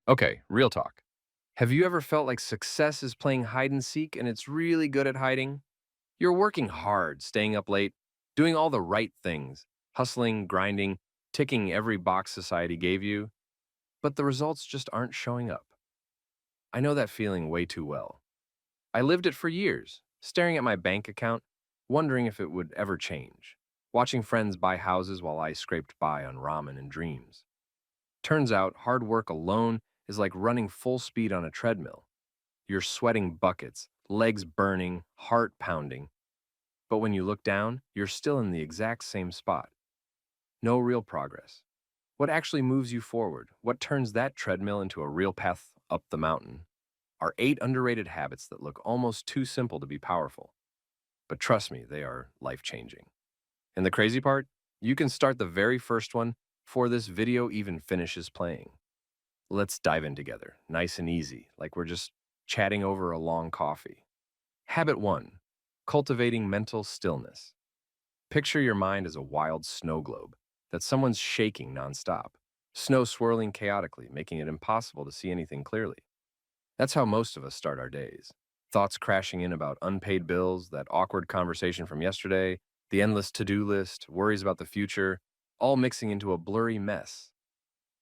Okay, real talk. Have you ever felt like success is playing hide and seek and it's really good at hiding? You're working hard, staying up late, doing all the right things, hustling, grinding, ticking every box society gave you, but the results just aren't showing up. I know that feeling way too well. I lived it for years, staring at my bank account, wondering if it would ever change, watching friends buy houses while I scraped by on ramen and dreams. Turns out, hard work alone is like running full speed on a treadmill. You're sweating buckets, legs burning, heart pounding. But when you look down, you're still in the exact same spot. No real progress. What actually moves you forward? What turns that treadmill into a real path up the mountain? Are 8 underrated habits that look almost too simple to be powerful. But trust me, they are life changing. And the crazy part? You can start the very first one before this video even finishes playing. Let's dive in together, nice and easy, like we're just chatting over a long coffee. Habit 1, cultivating mental stillness. Picture your mind as a wild snow globe that someone's shaking nonstop, snow swirling chaotically, making it impossible to see anything clearly. That's how most of us start our days. Thoughts crashing in about unpaid bills, that awkward conversation from yesterday, the endless to-do list, worries about the future, all mixing into a blurry mess.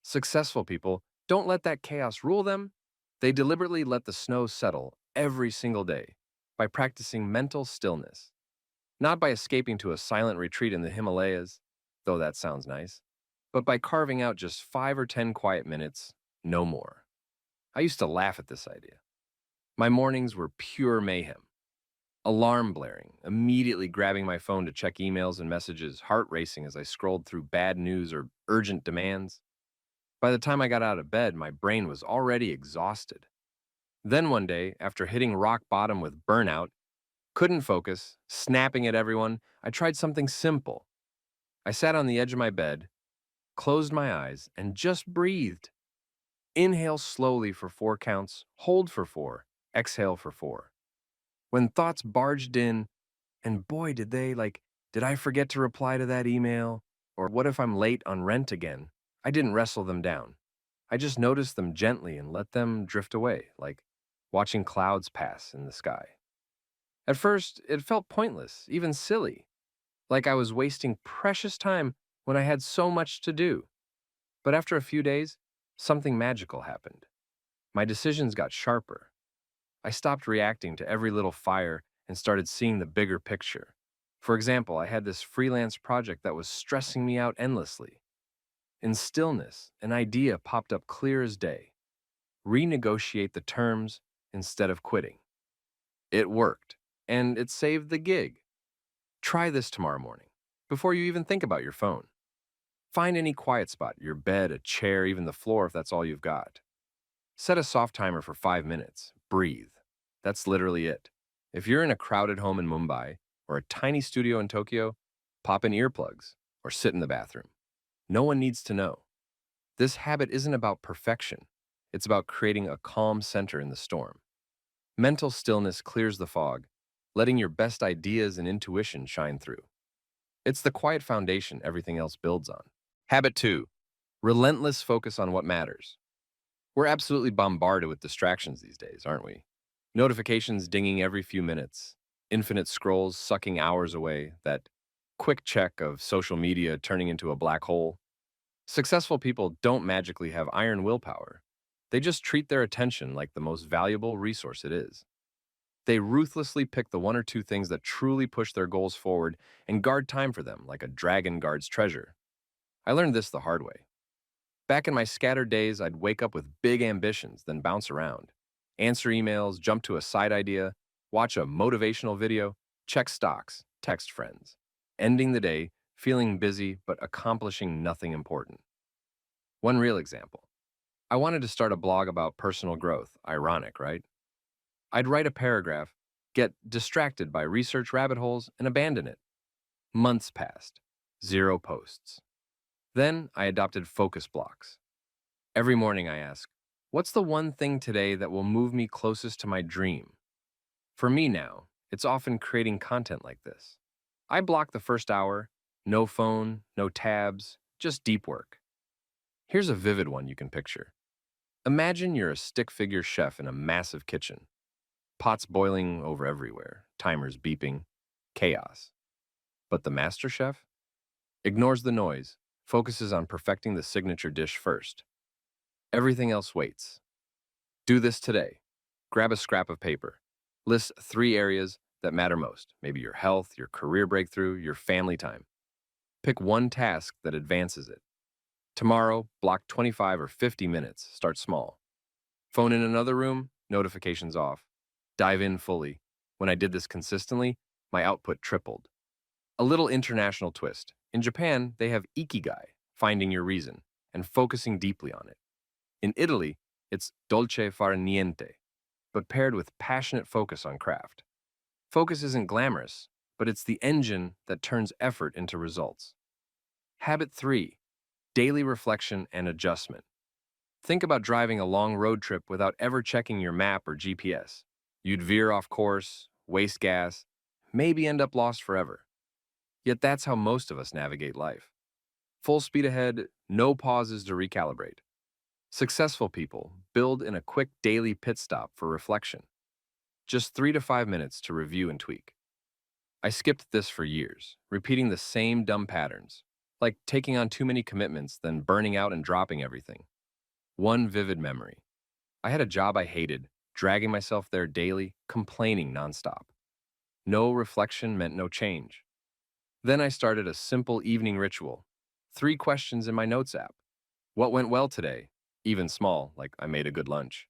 Successful people don't let that chaos rule them. They deliberately let the snow settle every single day by practicing mental stillness, not by escaping to a silent retreat in the Himalayas, though that sounds nice, but by carving out just 5 or 10 quiet minutes, no more. I used to laugh at this idea. My mornings were pure mayhem. Alarm blaring, immediately grabbing my phone to check emails and messages, heart racing as I scrolled through bad news or urgent demands. By the time I got out of bed, my brain was already exhausted. Then one day, after hitting rock bottom with burnout, couldn't focus, snapping at everyone, I tried something simple. I sat on the edge of my bed, closed my eyes, and just breathed. Inhale slowly for 4 counts, hold for 4, exhale for 4. When thoughts barged in, and boy, did I forget to reply to that email? Or what if I'm late on rent again? I didn't wrestle them down. I just noticed them gently and let them drift away, like watching clouds pass in the sky. At first, it felt pointless, even silly, like I was wasting precious time when I had so much to do. But after a few days, something magical happened. My decisions got sharper. I stopped reacting to every little fire and started seeing the bigger picture. For example, I had this freelance project that was stressing me out endlessly. In stillness, an idea popped up clear as day: renegotiate the terms instead of quitting. It worked, and it saved the gig. Try this tomorrow morning, before you even think about your phone. Find any quiet spot, your bed, a chair, even the floor if that's all you've got. Set a soft timer for 5 minutes. Breathe. That's literally it. If you're in a crowded home in Mumbai or a tiny studio in Tokyo, pop in earplugs or sit in the bathroom. No one needs to know. This habit isn't about perfection. It's about creating a calm center in the storm. Mental stillness clears the fog, letting your best ideas and intuition shine through. It's the quiet foundation everything else builds on. Habit 2, relentless focus on what matters. We're absolutely bombarded with distractions these days, aren't we? Notifications dinging every few minutes, infinite scrolls sucking hours away, that quick check of social media turning into a black hole. Successful people don't magically have iron willpower. They just treat their attention like the most valuable resource it is. They ruthlessly pick the 1 or 2 things that truly push their goals forward and guard time for them like a dragon guards treasure. I learned this the hard way. Back in my scattered days, I'd wake up with big ambitions, then bounce around. Answer emails, jump to a side idea, watch a motivational video, check stocks, text friends. Ending the day feeling busy but accomplishing nothing important. One real example. I wanted to start a blog about personal growth. Ironic, right? I'd write a paragraph, get distracted by research rabbit holes, and abandon it. Months passed. Zero posts. Then I adopted focus blocks. Every morning I ask, what's the one thing today that will move me closest to my dream? For me now, it's often creating content like this. I block the first hour, no phone, no tabs, just deep work. Here's a vivid one you can picture. Imagine you're a stick figure chef in a massive kitchen. Pots boiling over everywhere, timers beeping, chaos. But the master chef ignores the noise, focuses on perfecting the signature dish first. Everything else waits. Do this today. Grab a scrap of paper. List 3 areas that matter most. Maybe your health, your career breakthrough, your family time. Pick one task that advances it. Tomorrow, block 25 or 50 minutes. Start small. Phone in another room, notifications off. Dive in fully. When I did this consistently, my output tripled. A little international twist. In Japan, they have ikigai, finding your reason, and focusing deeply on it. In Italy, it's dolce far niente, but paired with passionate focus on craft. Focus isn't glamorous, but it's the engine that turns effort into results. Habit 3, daily reflection and adjustment. Think about driving a long road trip without ever checking your map or GPS. You'd veer off course, waste gas, maybe end up lost forever. Yet that's how most of us navigate life. Full speed ahead, no pauses to recalibrate. Successful people build in a quick daily pit stop for reflection. Just 3 to 5 minutes to review and tweak. I skipped this for years, repeating the same dumb patterns, like taking on too many commitments, then burning out and dropping everything. One vivid memory. I had a job I hated, dragging myself there daily, complaining nonstop. No reflection meant no change. Then I started a simple evening ritual. 3 questions in my notes app. What went well today? Even small, like I made a good lunch.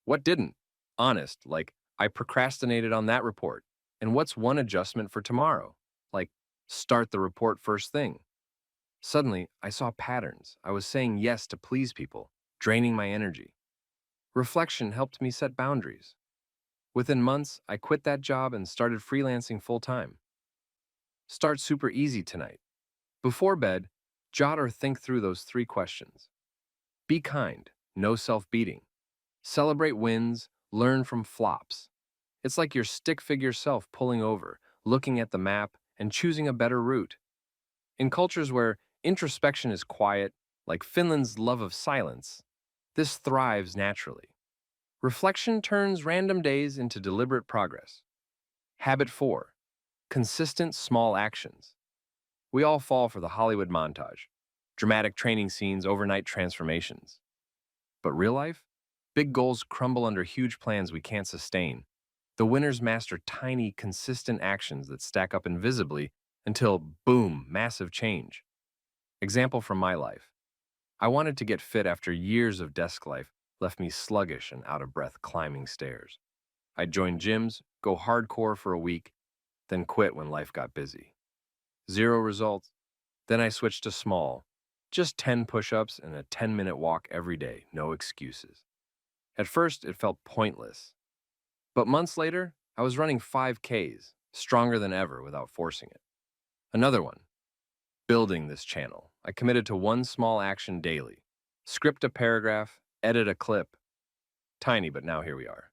What didn't? Honest, like I procrastinated on that report. And what's one adjustment for tomorrow? Like start the report first thing. Suddenly, I saw patterns. I was saying yes to please people, draining my energy. Reflection helped me set boundaries. Within months, I quit that job and started freelancing full time. Start super easy tonight. Before bed, jot or think through those 3 questions. Be kind, no self beating. Celebrate wins, learn from flops. It's like your stick figure self pulling over, looking at the map, and choosing a better route. In cultures where introspection is quiet, like Finland's love of silence, this thrives naturally. Reflection turns random days into deliberate progress. Habit 4, consistent small actions. We all fall for the Hollywood montage, dramatic training scenes, overnight transformations. But real life? Big goals crumble under huge plans we can't sustain. The winners master tiny, consistent actions that stack up invisibly until, boom, massive change. Example from my life. I wanted to get fit after years of desk life left me sluggish and out of breath climbing stairs. I'd join gyms, go hardcore for a week, then quit when life got busy. Zero results. Then I switched to small, just 10 push-ups and a 10-minute walk every day, no excuses. At first, it felt pointless. But months later, I was running 5Ks, stronger than ever without forcing it. Another one, building this channel. I committed to one small action daily. Script a paragraph, edit a clip. Tiny, but now here we are.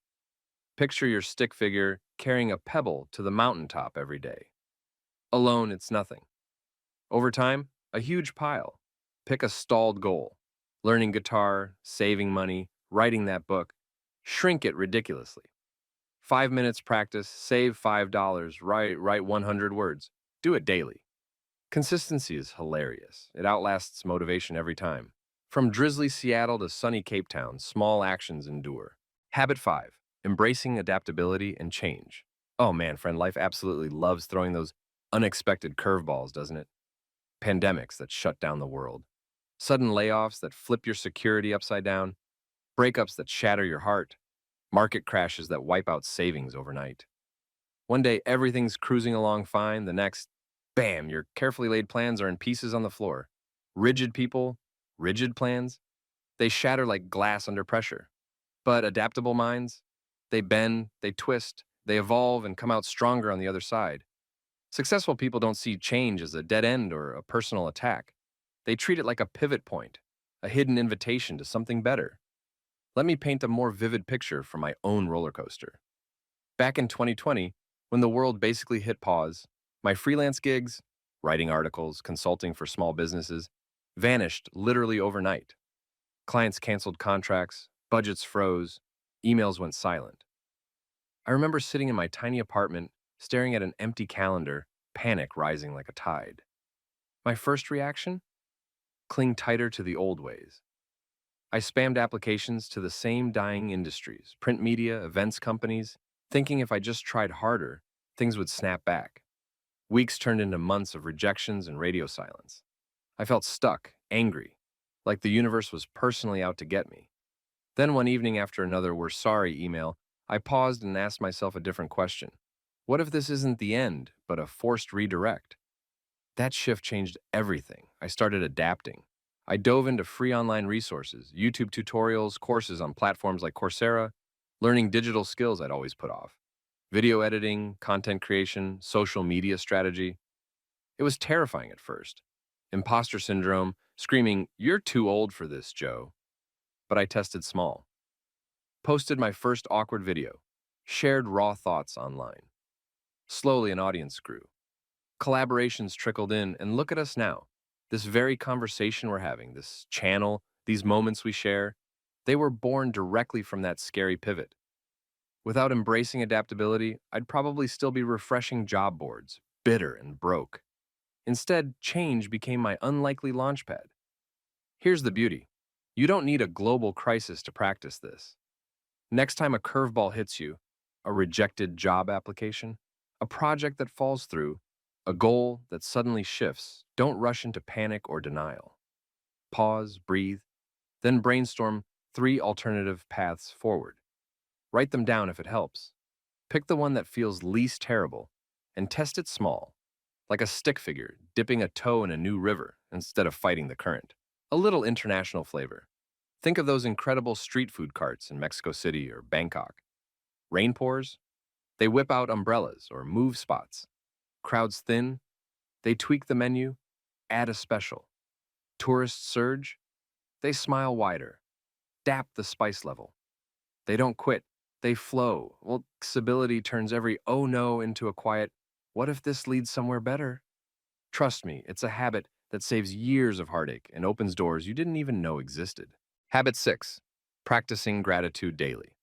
Picture your stick figure carrying a pebble to the mountaintop every day. Alone, it's nothing. Over time, a huge pile. Pick a stalled goal. Learning guitar, saving money, writing that book. Shrink it ridiculously. 5 minutes practice, save $5, write 100 words. Do it daily. Consistency is hilarious. It outlasts motivation every time. From drizzly Seattle to sunny Cape Town, small actions endure. Habit 5, embracing adaptability and change. Oh man, friend, life absolutely loves throwing those unexpected curveballs, doesn't it? Pandemics that shut down the world. Sudden layoffs that flip your security upside down. Breakups that shatter your heart. Market crashes that wipe out savings overnight. One day, everything's cruising along fine. The next, bam, your carefully laid plans are in pieces on the floor. Rigid people, rigid plans, they shatter like glass under pressure. But adaptable minds, they bend, they twist, they evolve and come out stronger on the other side. Successful people don't see change as a dead end or a personal attack. They treat it like a pivot point, a hidden invitation to something better. Let me paint a more vivid picture from my own roller coaster. Back in 2020, when the world basically hit pause, my freelance gigs, writing articles, consulting for small businesses, vanished literally overnight. Clients canceled contracts, budgets froze, emails went silent. I remember sitting in my tiny apartment, staring at an empty calendar, panic rising like a tide. My first reaction? Cling tighter to the old ways. I spammed applications to the same dying industries, print media, events companies, thinking if I just tried harder, things would snap back. Weeks turned into months of rejections and radio silence. I felt stuck, angry, like the universe was personally out to get me. Then one evening after another "we're sorry" email, I paused and asked myself a different question. What if this isn't the end, but a forced redirect? That shift changed everything. I started adapting. I dove into free online resources, YouTube tutorials, courses on platforms like Coursera, learning digital skills I'd always put off. Video editing, content creation, social media strategy. It was terrifying at first. Imposter syndrome, screaming, "You're too old for this, Joe." But I tested small. Posted my first awkward video. Shared raw thoughts online. Slowly an audience grew. Collaborations trickled in, and look at us now. This very conversation we're having, this channel, these moments we share, they were born directly from that scary pivot. Without embracing adaptability, I'd probably still be refreshing job boards, bitter and broke. Instead, change became my unlikely launchpad. Here's the beauty. You don't need a global crisis to practice this. Next time a curveball hits you, a rejected job application, a project that falls through, a goal that suddenly shifts, don't rush into panic or denial. Pause, breathe, then brainstorm 3 alternative paths forward. Write them down if it helps. Pick the one that feels least terrible and test it small, like a stick figure dipping a toe in a new river instead of fighting the current. A little international flavor. Think of those incredible street food carts in Mexico City or Bangkok. Rain pours, they whip out umbrellas or move spots. Crowds thin, they tweak the menu, add a special. Tourists surge, they smile wider, dap the spice level. They don't quit, they flow. Well, flexibility turns every "oh no" into a quiet "what if this leads somewhere better?" Trust me, it's a habit that saves years of heartache and opens doors you didn't even know existed. Habit 6. Practicing gratitude daily.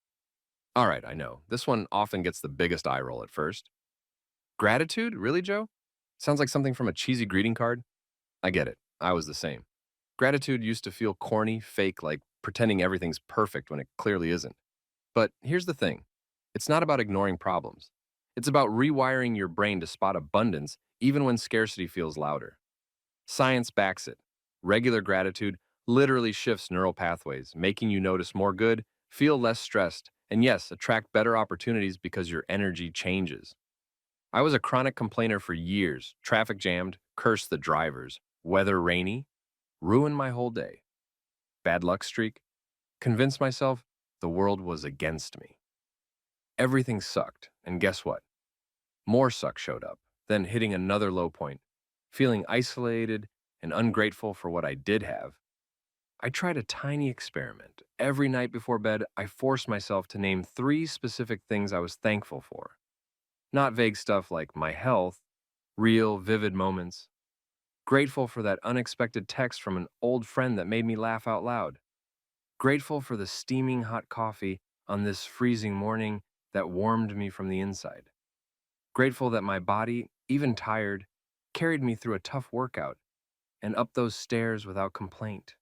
All right, I know, this one often gets the biggest eye roll at first. Gratitude? Really, Joe? Sounds like something from a cheesy greeting card. I get it. I was the same. Gratitude used to feel corny, fake, like pretending everything's perfect when it clearly isn't. But here's the thing. It's not about ignoring problems. It's about rewiring your brain to spot abundance even when scarcity feels louder. Science backs it. Regular gratitude literally shifts neural pathways, making you notice more good, feel less stressed, and yes, attract better opportunities because your energy changes. I was a chronic complainer for years, traffic jammed, cursed the drivers, weather rainy, ruined my whole day. Bad luck streak, convinced myself the world was against me. Everything sucked, and guess what? More suck showed up, then hitting another low point, feeling isolated and ungrateful for what I did have. I tried a tiny experiment. Every night before bed, I forced myself to name 3 specific things I was thankful for. Not vague stuff like my health, real, vivid moments. Grateful for that unexpected text from an old friend that made me laugh out loud. Grateful for the steaming hot coffee on this freezing morning that warmed me from the inside. Grateful that my body, even tired, carried me through a tough workout and up those stairs without complaint.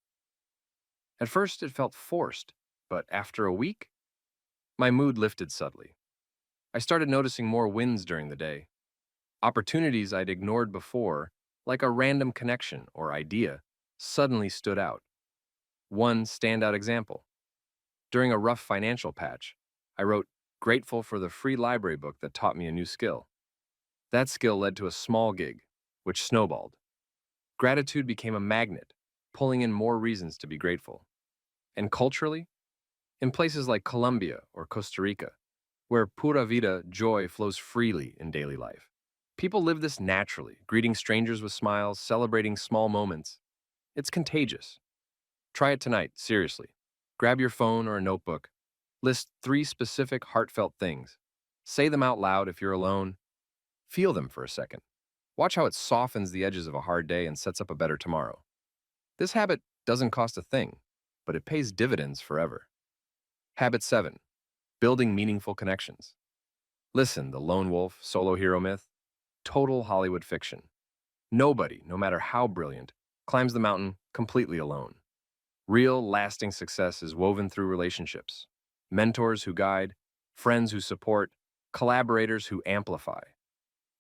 At first, it felt forced, but after a week, my mood lifted subtly. I started noticing more wins during the day. Opportunities I'd ignored before, like a random connection or idea, suddenly stood out. One standout example. During a rough financial patch, I wrote, "Grateful for the free library book that taught me a new skill." That skill led to a small gig, which snowballed. Gratitude became a magnet, pulling in more reasons to be grateful. And culturally, in places like Colombia or Costa Rica, where pura vida joy flows freely in daily life, people live this naturally, greeting strangers with smiles, celebrating small moments. It's contagious. Try it tonight, seriously. Grab your phone or a notebook. List 3 specific heartfelt things. Say them out loud if you're alone. Feel them for a second. Watch how it softens the edges of a hard day and sets up a better tomorrow. This habit doesn't cost a thing. but it pays dividends forever. Habit 7. Building meaningful connections. Listen, the lone wolf, solo hero myth, total Hollywood fiction. Nobody, no matter how brilliant, climbs the mountain completely alone. Real, lasting success is woven through relationships. Mentors who guide, friends who support, collaborators who amplify,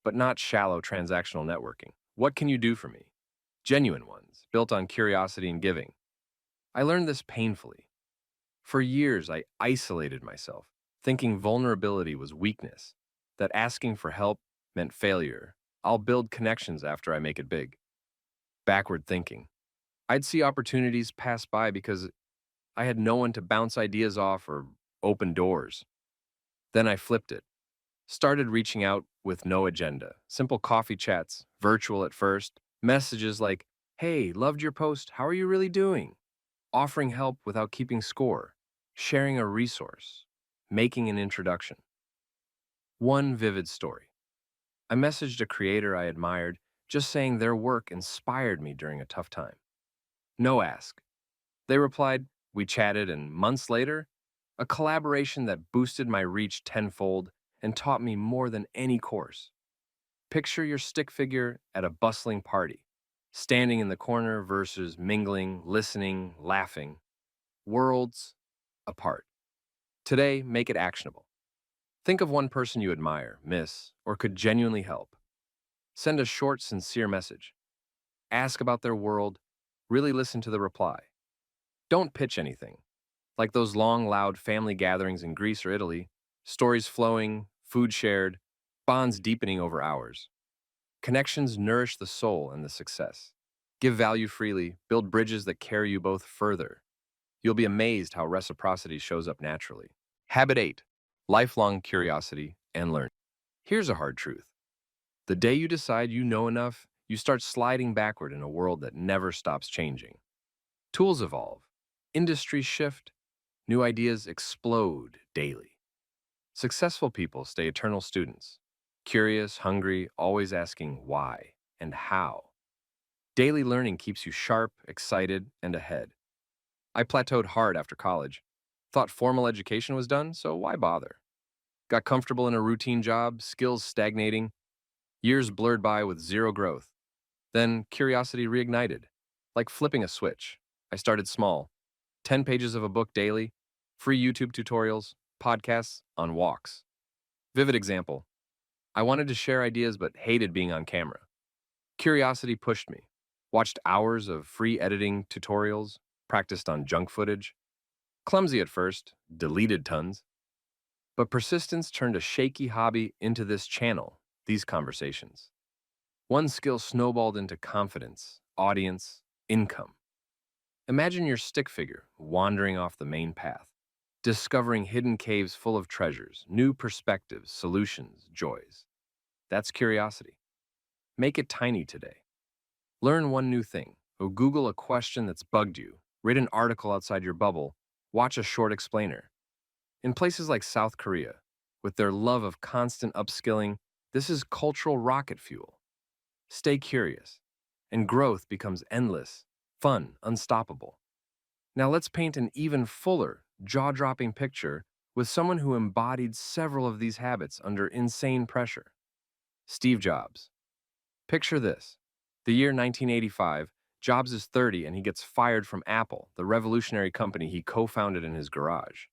but not shallow transactional networking. What can you do for me? Genuine ones, built on curiosity and giving. I learned this painfully. For years, I isolated myself, thinking vulnerability was weakness, that asking for help meant failure. I'll build connections after I make it big. Backward thinking. I'd see opportunities pass by because I had no one to bounce ideas off or open doors. Then I flipped it, started reaching out with no agenda. Simple coffee chats, virtual at first, messages like, "Hey, loved your post, how are you really doing?" Offering help without keeping score, sharing a resource, making an introduction. One vivid story. I messaged a creator I admired, just saying their work inspired me during a tough time. No ask. They replied, we chatted, and months later, a collaboration that boosted my reach tenfold and taught me more than any course. Picture your stick figure at a bustling party, standing in the corner versus mingling, listening, laughing, worlds apart. Today, make it actionable. Think of one person you admire, miss, or could genuinely help. Send a short, sincere message. Ask about their world. Really listen to the reply. Don't pitch anything. Like those long, loud family gatherings in Greece or Italy, stories flowing, food shared, bonds deepening over hours. Connections nourish the soul and the success. Give value freely, build bridges that carry you both further. You'll be amazed how reciprocity shows up naturally. Habit 8. Lifelong curiosity and learning. Here's a hard truth. The day you decide you know enough, you start sliding backward in a world that never stops changing. Tools evolve, industries shift, new ideas explode daily. Successful people stay eternal students, curious, hungry, always asking why and how. Daily learning keeps you sharp, excited, and ahead. I plateaued hard after college. Thought formal education was done, so why bother? Got comfortable in a routine job, skills stagnating, years blurred by with zero growth. Then curiosity reignited, like flipping a switch. I started small, 10 pages of a book daily, free YouTube tutorials, podcasts on walks. Vivid example. I wanted to share ideas but hated being on camera. Curiosity pushed me. Watched hours of free editing tutorials, practiced on junk footage. Clumsy at first, deleted tons. But persistence turned a shaky hobby into this channel, these conversations. One skill snowballed into confidence, audience, income. Imagine your stick figure wandering off the main path, discovering hidden caves full of treasures, new perspectives, solutions, joys. That's curiosity. Make it tiny today. Learn one new thing, or Google a question that's bugged you, read an article outside your bubble, watch a short explainer. In places like South Korea, with their love of constant upskilling, this is cultural rocket fuel. Stay curious, and growth becomes endless, fun, unstoppable. Now let's paint an even fuller, jaw-dropping picture with someone who embodied several of these habits under insane pressure. Steve Jobs. Picture this. The year 1985, Jobs is 30 and he gets fired from Apple, the revolutionary company he co-founded in his garage.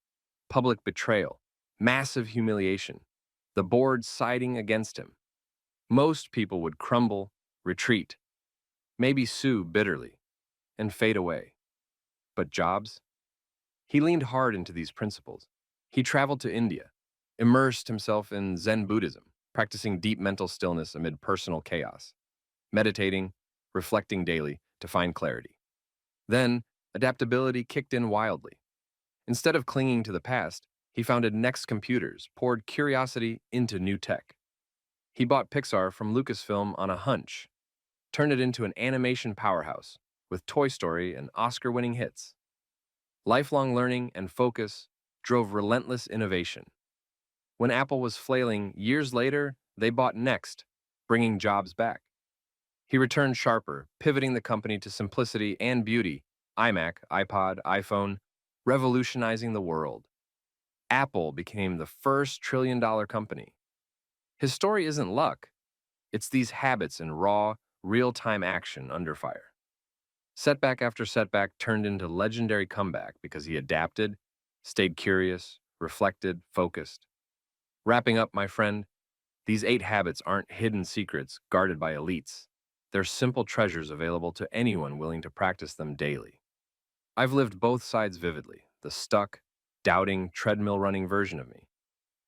Public betrayal, massive humiliation, the board siding against him. Most people would crumble, retreat, maybe sue bitterly, and fade away. But Jobs? He leaned hard into these principles. He traveled to India, immersed himself in Zen Buddhism, practicing deep mental stillness amid personal chaos, meditating, reflecting daily to find clarity. Then, adaptability kicked in wildly. Instead of clinging to the past, he founded Next Computers, poured curiosity into new tech. He bought Pixar from Lucasfilm on a hunch, turned it into an animation powerhouse with Toy Story and Oscar-winning hits. Lifelong learning and focus drove relentless innovation. When Apple was flailing, years later, they bought Next, bringing Jobs back. He returned sharper, pivoting the company to simplicity and beauty, iMac, iPod, iPhone, revolutionizing the world. Apple became the first trillion-dollar company. His story isn't luck, it's these habits in raw, real-time action under fire. Setback after setback turned into legendary comeback because he adapted, stayed curious, reflected, focused. Wrapping up, my friend, these 8 habits aren't hidden secrets guarded by elites. They're simple treasures available to anyone willing to practice them daily. I've lived both sides vividly, the stuck, doubting, treadmill running version of me,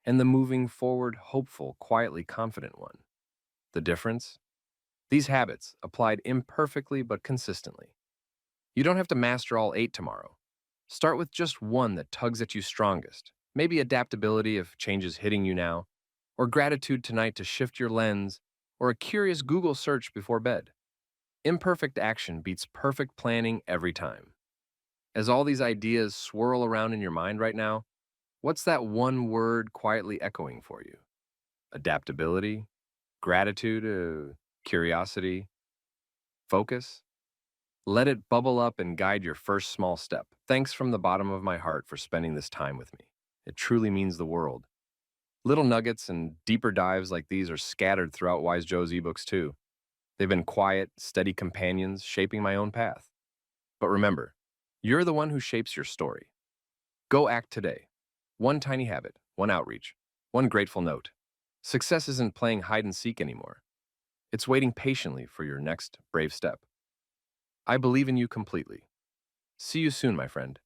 and the moving forward, hopeful, quietly confident one. The difference? These habits, applied imperfectly but consistently. You don't have to master all 8 tomorrow. Start with just one that tugs at you strongest. Maybe adaptability if change is hitting you now, or gratitude tonight to shift your lens, or a curious Google search before bed. Imperfect action beats perfect planning every time. As all these ideas swirl around in your mind right now, what's that one word quietly echoing for you? Adaptability? Gratitude? Curiosity? Focus? Let it bubble up and guide your first small step. Thanks from the bottom of my heart for spending this time with me. It truly means the world. Little nuggets and deeper dives like these are scattered throughout Wise Joe's ebooks too. They've been quiet, steady companions shaping my own path. But remember, you're the one who shapes your story. Go act today. One tiny habit, one outreach, one grateful note. Success isn't playing hide and seek anymore. It's waiting patiently for your next brave step. I believe in you completely. See you soon, my friend.